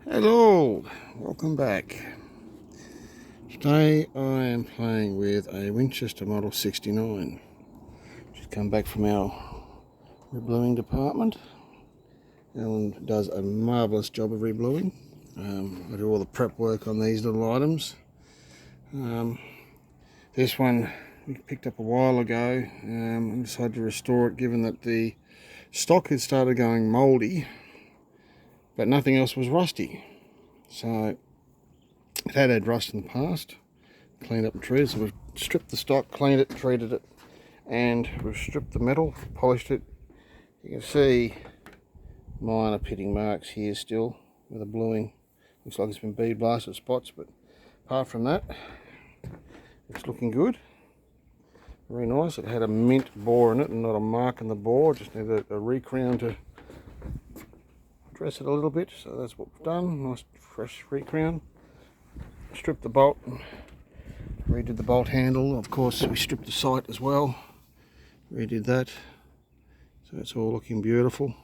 Hello, welcome back. Today I am playing with a Winchester Model 69. Just come back from our rebluing department. Ellen does a marvellous job of rebluing. I do all the prep work on these little items. This one we picked up a while ago and decided to restore it given that the stock had started going mouldy, but nothing else was rusty. So it had rust in the past, cleaned up and treated, so we've stripped the stock, cleaned it, treated it, and we've stripped the metal, polished it. You can see minor pitting marks here still where the bluing looks like it's been bead blasted spots, but apart from that, it's looking good. Very nice. It had a mint bore in it and not a mark in the bore, just needed a recrown to dress it a little bit, so that's what we've done. Nice fresh recrown. Stripped the bolt, redid the bolt handle. Of course we stripped the sight as well, redid that, so it's all looking beautiful.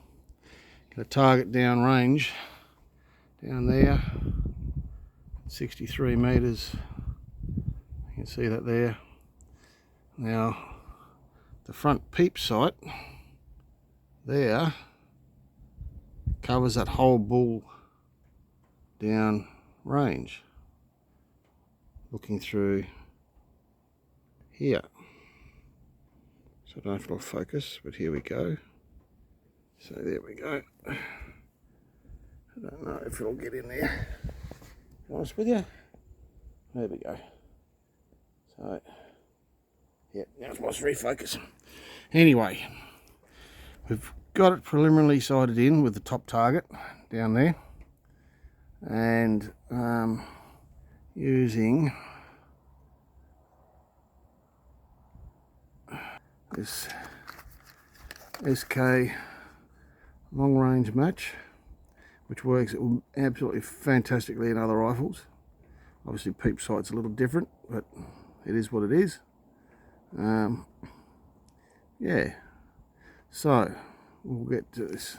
Got a target down range down there, 63 meters. You can see that there. Now the front peep sight there covers that whole bull down range, looking through here. So I don't know if it'll focus, but here we go. So there we go. I don't know if it'll get in there, to be honest with you. There we go. So yeah, now it's supposed to refocus. Anyway, we've got it preliminarily sighted in with the top target down there, and using this SK long range match, which works absolutely fantastically in other rifles. Obviously peep sight's a little different, but it is what it is. Yeah, so we'll get to this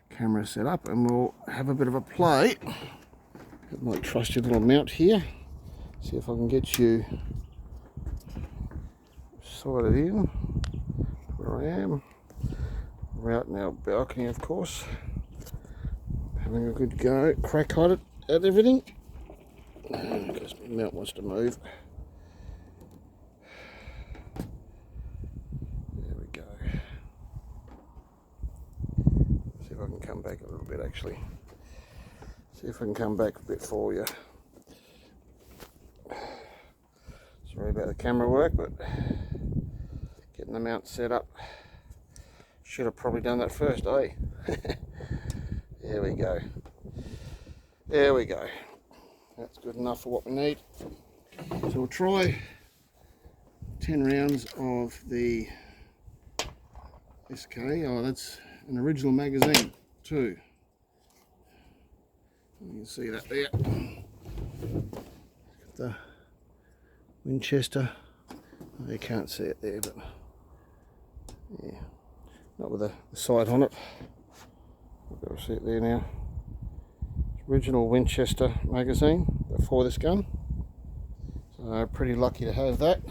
camera set up and we'll have a bit of a play. Got my trusty little mount here. See if I can get you sighted in where I am. We're out in our balcony, of course, having a good go, crack hot at everything, because my mount wants to move. There we go. See if I can come back a little bit, actually. See if I can come back a bit for you. Sorry about the camera work, but getting the mount set up. Should have probably done that first, eh? There we go. There we go. That's good enough for what we need. So we'll try 10 rounds of the SK. Oh, that's an original magazine too. You can see that there. The Winchester. Oh, you can't see it there, but yeah, not with the sight on it. You'll be able to see it there now. Original Winchester magazine for this gun. So pretty lucky to have that.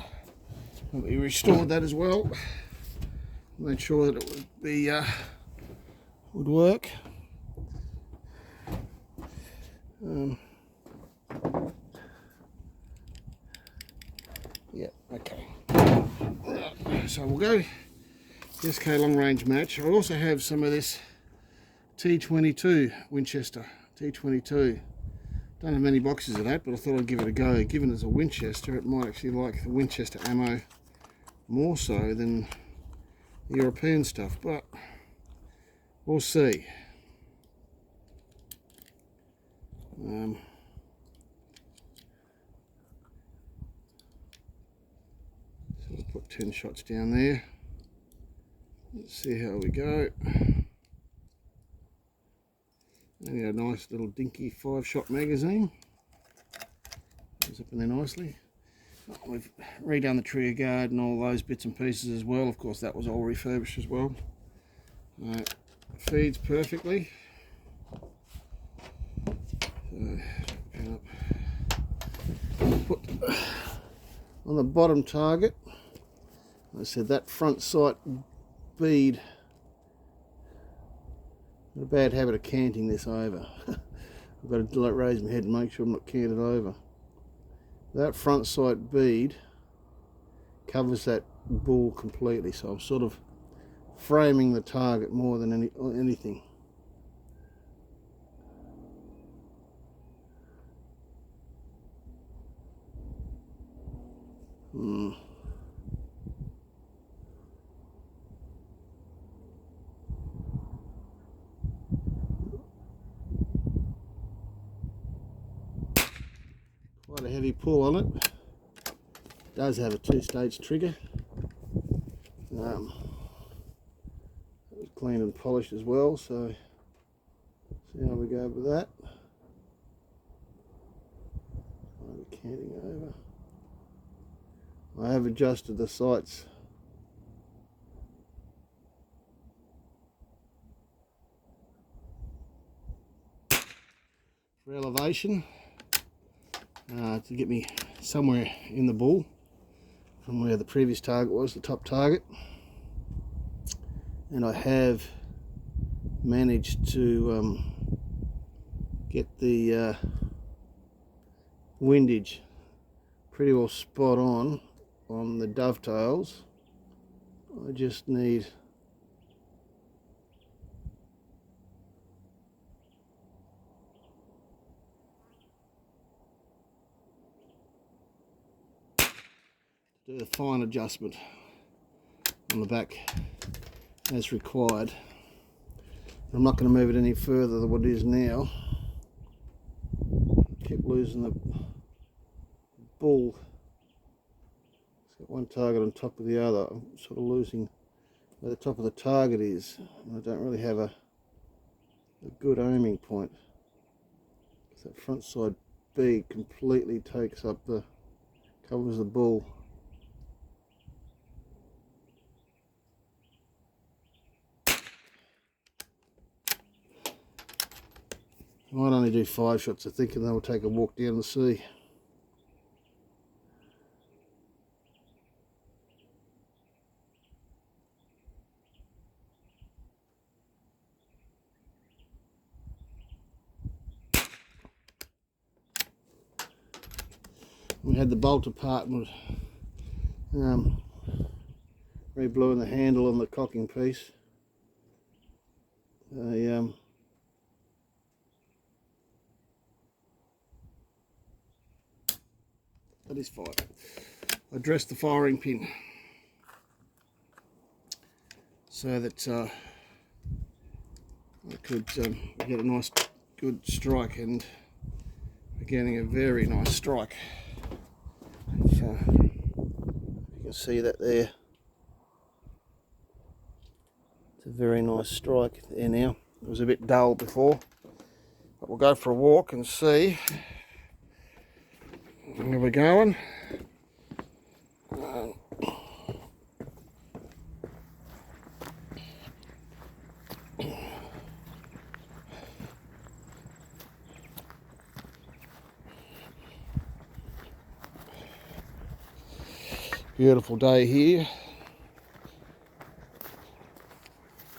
And we restored that as well. Made sure that it would be would work. Yeah, okay. So we'll go SK long range match. I also have some of this T22 Winchester. T22. Don't have many boxes of that, but I thought I'd give it a go. Given it's a Winchester, it might actually like the Winchester ammo more so than the European stuff, but we'll see. So we'll put 10 shots down there. Let's see how we go. Only a nice little dinky 5-shot magazine. Goes up in there nicely. We've redone the trigger guard and all those bits and pieces as well. Of course, that was all refurbished as well. Feeds perfectly. on the bottom target. I said that front sight bead, got a bad habit of canting this over. I've got to raise my head and make sure I'm not canted over. That front sight bead covers that bull completely, so I'm sort of framing the target more than anything. Quite a heavy pull on it. Does have a two-stage trigger. It was cleaned and polished as well, so see how we go with that. I'll be canting over. I have adjusted the sights for elevation to get me somewhere in the bull from where the previous target was, the top target. And I have managed to get the windage pretty well spot on the dovetails. I just need to do a fine adjustment on the back as required. I'm not going to move it any further than what it is now. Keep losing the bull. It's got one target on top of the other. I'm sort of losing where the top of the target is. I don't really have a good aiming point. That front side bead completely takes up covers the bull. I might only do 5 shots, I think, and then we'll take a walk down the sea. We had the bolt apart and re-bluing the handle on the cocking piece. That is fine. I dressed the firing pin so that I could get a nice good strike, and we're getting a very nice strike. So you can see that there. It's a very nice strike there now. It was a bit dull before, but we'll go for a walk and see where we're going. Beautiful day here.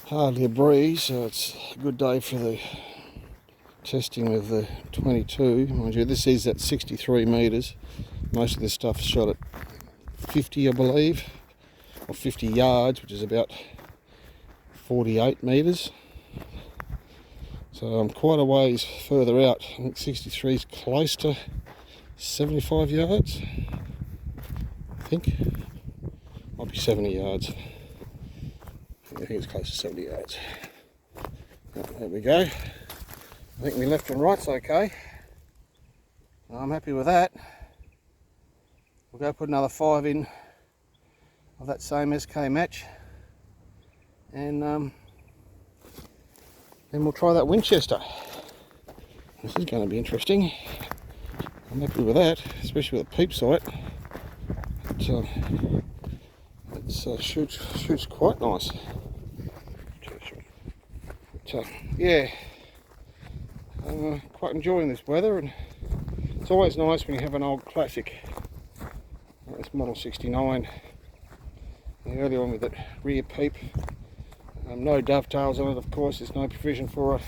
Hardly a breeze, so it's a good day for the testing of the 22. Mind you, this is at 63 metres. Most of this stuff is shot at 50, I believe, or 50 yards, which is about 48 metres. So I'm quite a ways further out. I think 63 is close to 75 yards. I think might be 70 yards. I think it's close to 70 yards. There we go. I think my left and right's okay. I'm happy with that. We'll go put another 5 in of that same SK match, and then we'll try that Winchester. This is going to be interesting. I'm happy with that, especially with a peep sight. It shoots quite nice. But, yeah, I'm quite enjoying this weather, and it's always nice when you have an old classic. this Model 69, the early one with that rear peep. No dovetails on it, of course. There's no provision for a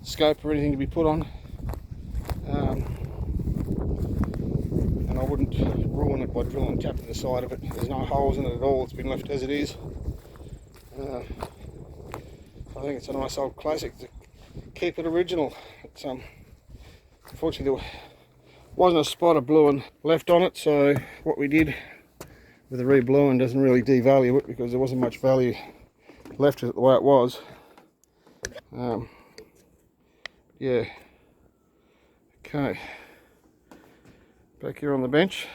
scope or anything to be put on. And I wouldn't ruin it by drilling a tap in the side of it. There's no holes in it at all. It's been left as it is. I think it's a nice old classic to keep it original. It's, unfortunately, there wasn't a spot of bluing left on it, so what we did with the re-bluing doesn't really devalue it, because there wasn't much value left of it the way it was. Yeah. Okay. Back here on the bench.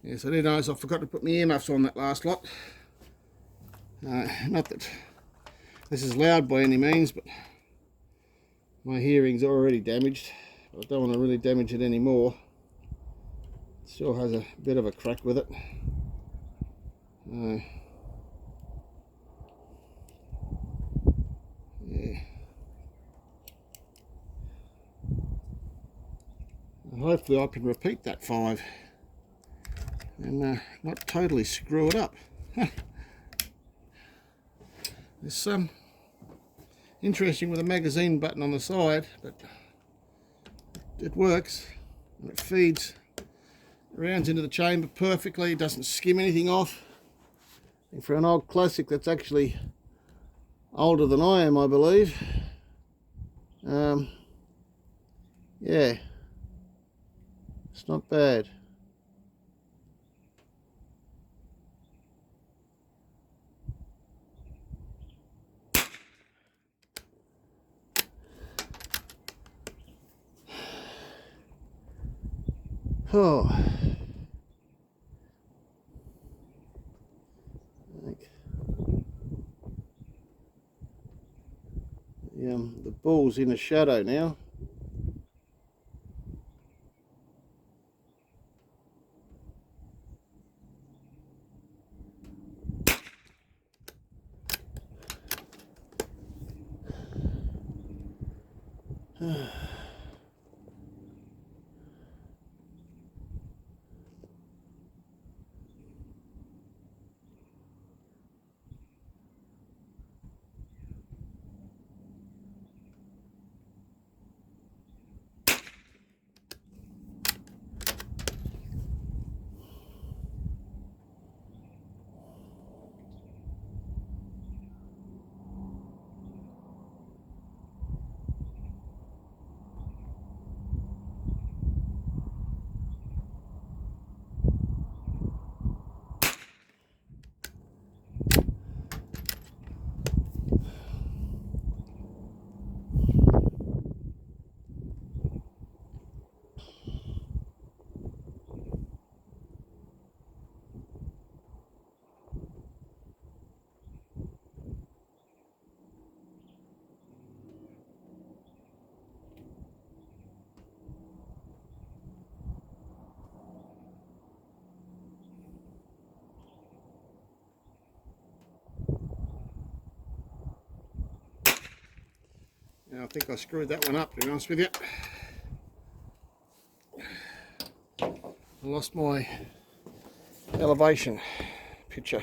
Yes, I did notice I forgot to put my earmuffs on that last lot. Not that this is loud by any means, but my hearing's already damaged. I don't want to really damage it anymore. It still has a bit of a crack with it. Yeah. And hopefully I can repeat that 5 and not totally screw it up. It's interesting with a magazine button on the side, but it works and it feeds rounds into the chamber perfectly. It doesn't skim anything off. And for an old classic that's actually older than I am, I believe, yeah, it's not bad. Oh, the bull's in the shadow now. Now, I think I screwed that one up, to be honest with you. I lost my elevation picture.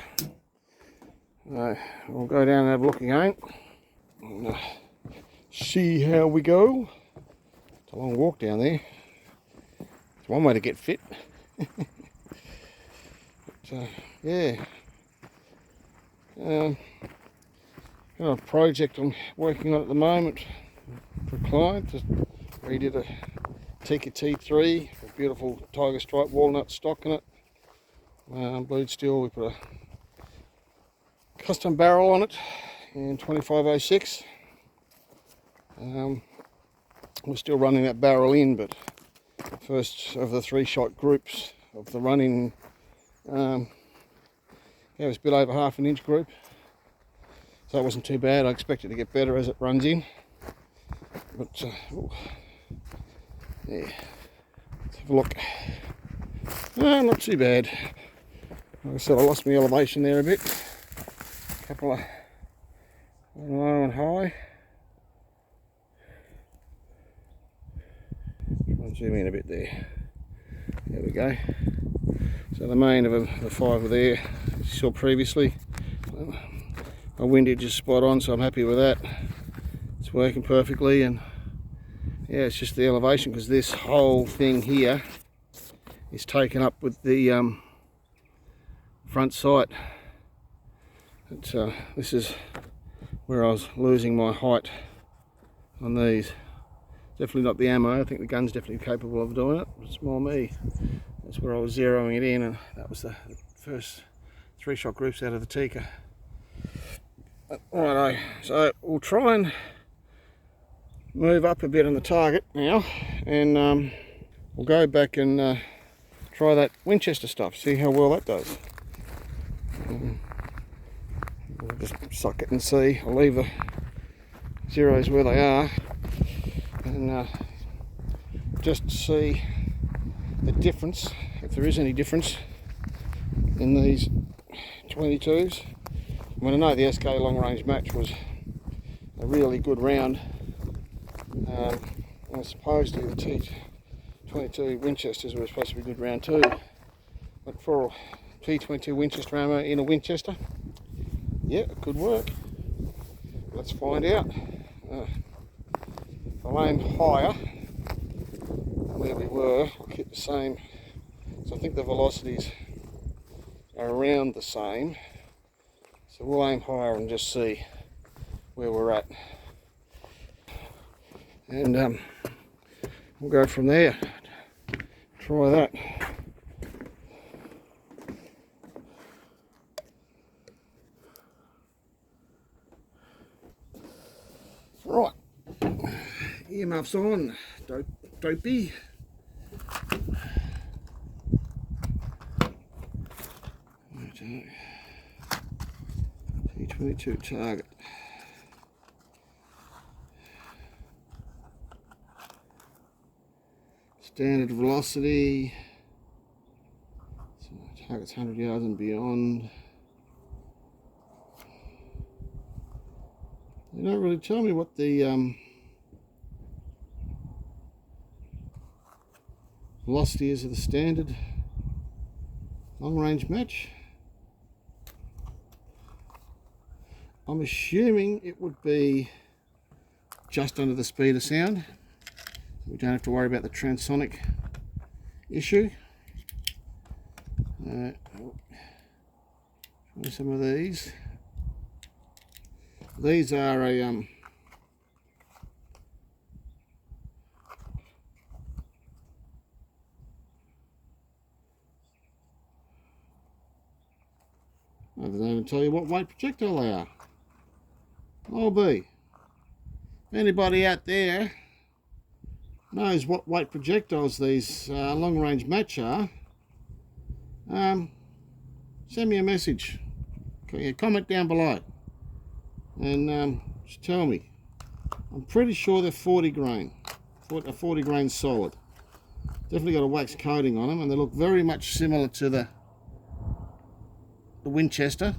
We'll go down and have a look again and see how we go. It's a long walk down there. It's one way to get fit. But, yeah. Got a project I'm working on at the moment for a client. Just redid a Tika T3, a beautiful tiger stripe walnut stock in it. Bleed steel. We put a custom barrel on it in 2506. We're still running that barrel in, but first of the 3-shot groups of the running gave us a bit over half an inch group. So that wasn't too bad. I expect it to get better as it runs in. But yeah, let's have a look. Not too bad. Like I said, I lost my elevation there a bit. A couple of low and high. I'll zoom in a bit there. There we go. So the main of the 5 are there, as you saw previously. My windage is spot on, so I'm happy with that. It's working perfectly, and yeah, it's just the elevation, because this whole thing here is taken up with the front sight. This is where I was losing my height on these. Definitely not the ammo. I think the gun's definitely capable of doing it. It's more me. That's where I was zeroing it in, and that was the first 3-shot groups out of the Tika. Righto, so we'll try and move up a bit on the target now, and we'll go back and try that Winchester stuff, see how well that does. We'll just suck it and see. I'll leave the zeros where they are, and just see the difference, if there is any difference in these 22s. I mean, I know the SK long range match was a really good round, and supposedly the T22 Winchesters were supposed to be a good round too, but for T22 Winchester ammo in a Winchester, yeah, it could work. Let's find out. If I aim higher than where we were, I'll keep the same. So I think the velocities are around the same. So we'll aim higher and just see where we're at. And we'll go from there. Try that. Right. Earmuffs on. Dopey. T22 target. Standard velocity. So target's 100 yards and beyond. They don't really tell me what the velocity is of the standard long range match. I'm assuming it would be just under the speed of sound. We don't have to worry about the transonic issue. Try some of these. These are a I don't even tell you what weight projectile they are. I'll be. If anybody out there knows what weight projectiles these long range match are, send me a message. Comment down below and just tell me. I'm pretty sure they're 40 grain, a 40 grain solid. Definitely got a wax coating on them, and they look very much similar to the Winchester.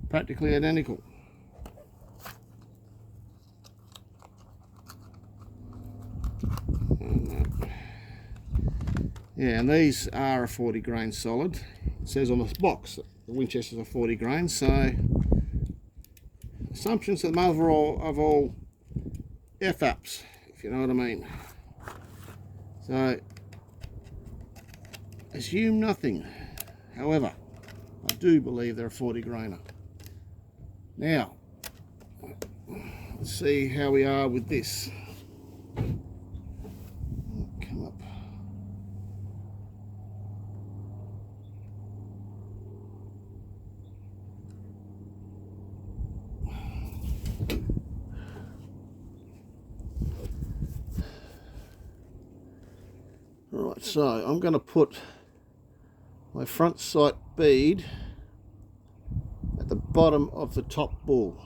Practically identical. Yeah, and these are a 40 grain solid. It says on the box that the Winchesters are 40 grain, so assumptions are the mother of all F-ups, if you know what I mean. So assume nothing. However, I do believe they're a 40 grainer. Now, let's see how we are with this. Come up. Right, so I'm going to put my front sight bead at the bottom of the top bull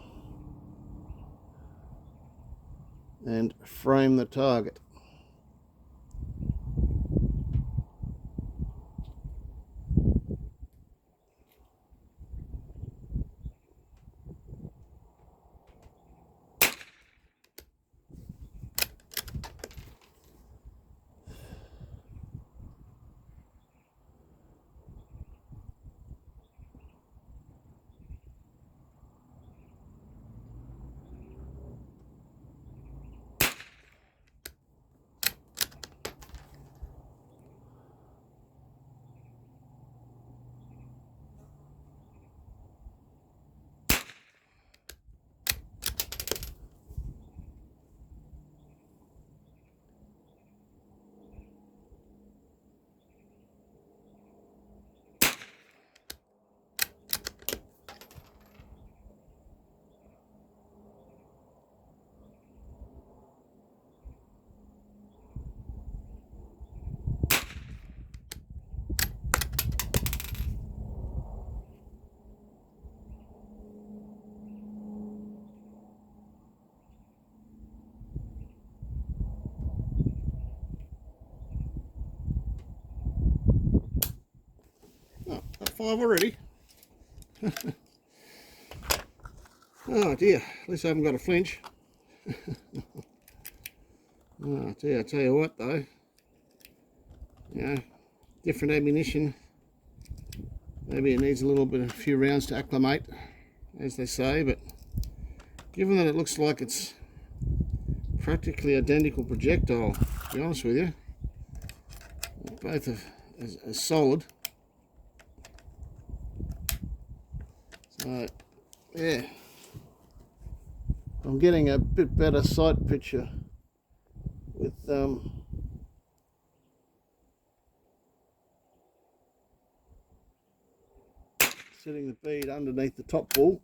and frame the target. 5 already. Oh dear, at least I haven't got a flinch. Oh dear, I tell you what though, you know, different ammunition, maybe it needs a few rounds to acclimate, as they say, but given that it looks like it's practically identical projectile, to be honest with you, both are solid. So yeah, I'm getting a bit better sight picture with setting the bead underneath the top ball.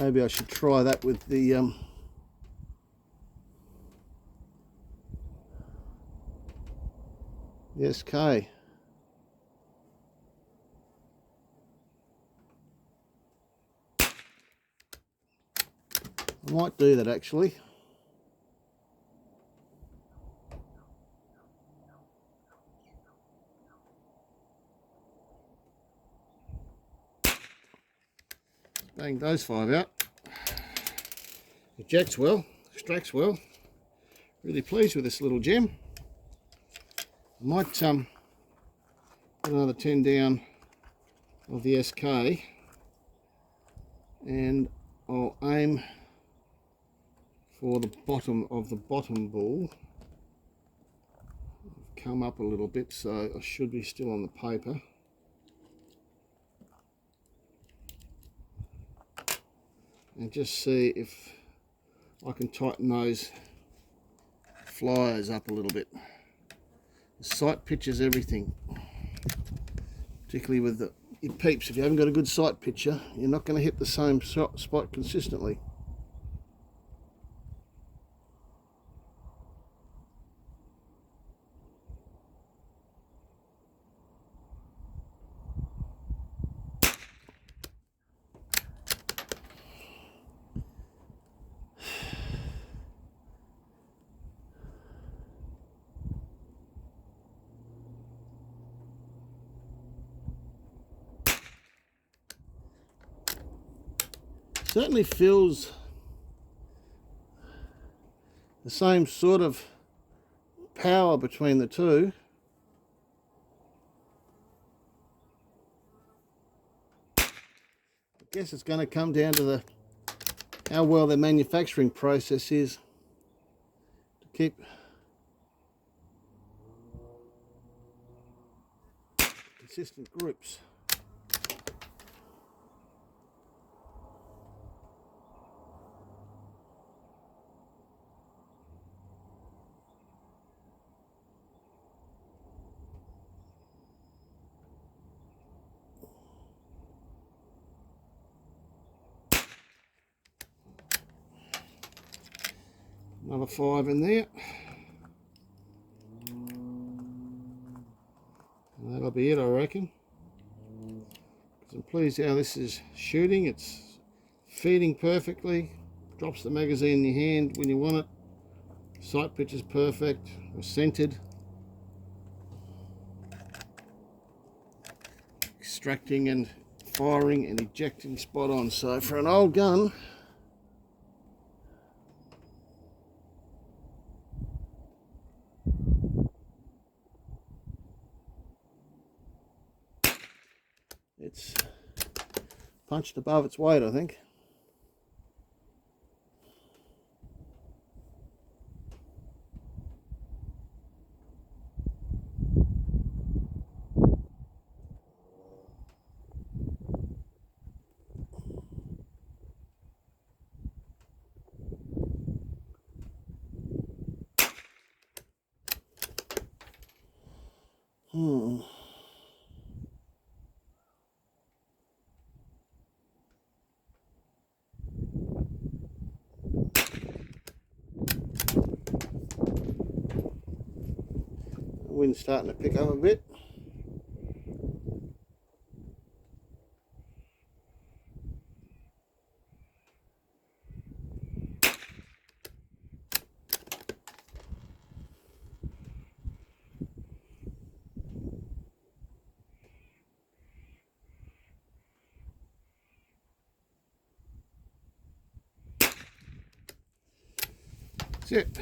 Maybe I should try that with the SK. I might do that actually. Bang those 5 out. Ejects well, extracts well. Really pleased with this little gem. I might put another 10 down of the SK, and I'll aim for the bottom of the bottom ball. I've come up a little bit, so I should be still on the paper. And just see if I can tighten those flyers up a little bit. The sight pictures everything, particularly with your peeps. If you haven't got a good sight picture, you're not going to hit the same spot consistently. Certainly feels the same sort of power between the two. I guess it's going to come down to how well the manufacturing process is to keep consistent groups. Another 5 in there. And that'll be it, I reckon. I'm pleased how this is shooting. It's feeding perfectly. Drops the magazine in your hand when you want it. Sight pitch is perfect. We're centered. Extracting and firing and ejecting spot on. So for an old gun, it's punched above its weight, I think. wind's starting to pick up a bit. That's it.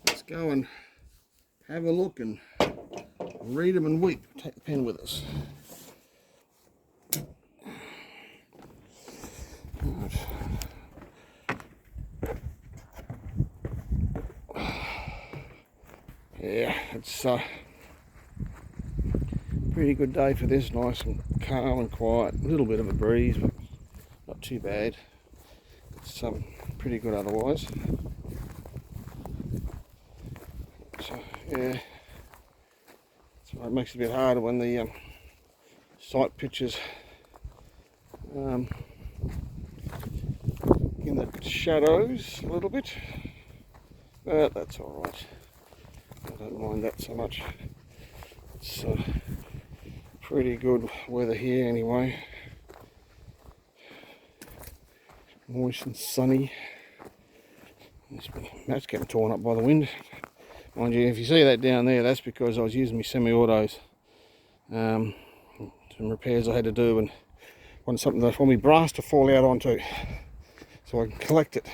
Let's go and have a look and read them and weep. Take the pen with us. Right. Yeah, it's a pretty good day for this. Nice and calm and quiet. A little bit of a breeze, but not too bad. It's pretty good otherwise. So yeah, so it makes it a bit harder when the sight pictures in the shadows a little bit, but that's all right. I don't mind that so much. It's pretty good weather here anyway. Moist and sunny. That's getting torn up by the wind. Mind you, if you see that down there, that's because I was using my semi-autos. Some repairs I had to do and wanted something for my brass to fall out onto, so I can collect it.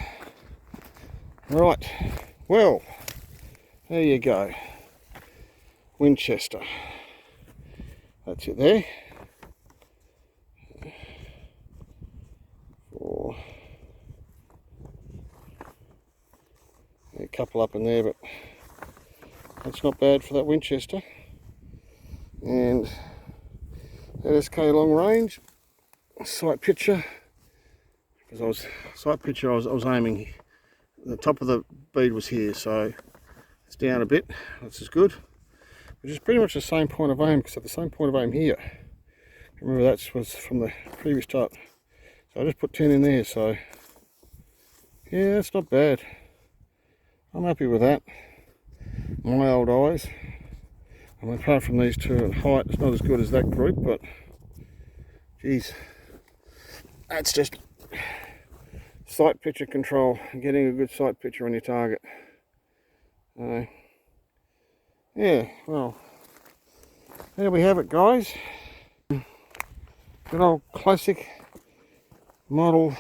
Right, well, there you go. Winchester. That's it there. For a couple up in there, but that's not bad for that Winchester. And LSK long range sight picture, because I was aiming, the top of the bead was here, so it's down a bit. That's as good, which is pretty much the same point of aim, because at the same point of aim here, remember that was from the previous start, so I just put 10 in there. So yeah, that's not bad. I'm happy with that. My old eyes, I mean, apart from these two at height, it's not as good as that group, but geez, that's just sight picture control, getting a good sight picture on your target. Yeah, well, there we have it, guys. Good old classic model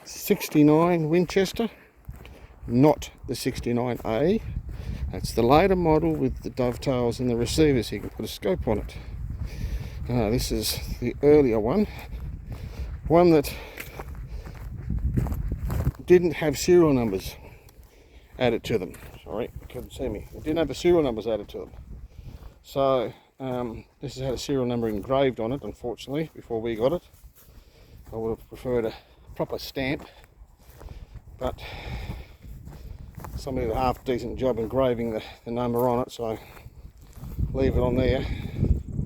69 Winchester, not the 69A. That's the later model with the dovetails and the receivers, so you can put a scope on it. This is the earlier one that didn't have serial numbers added to them. Sorry, you couldn't see me. It didn't have the serial numbers added to them. So this has had a serial number engraved on it, unfortunately, before we got it. I would have preferred a proper stamp, but somebody did a half decent job engraving the number on it, so leave it on there.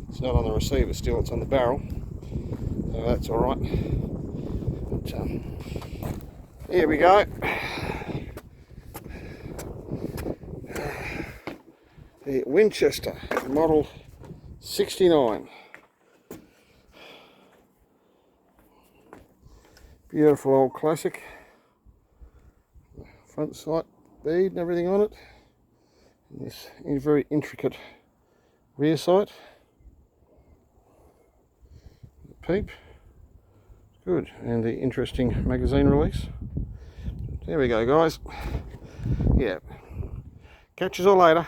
It's not on the receiver still, it's on the barrel, so that's all right. But, here we go. The Winchester Model 69. Beautiful old classic. Front sight bead and everything on it. And this very intricate rear sight. Peep. Good. And the interesting magazine release. There we go, guys. Yeah. Catch us all later.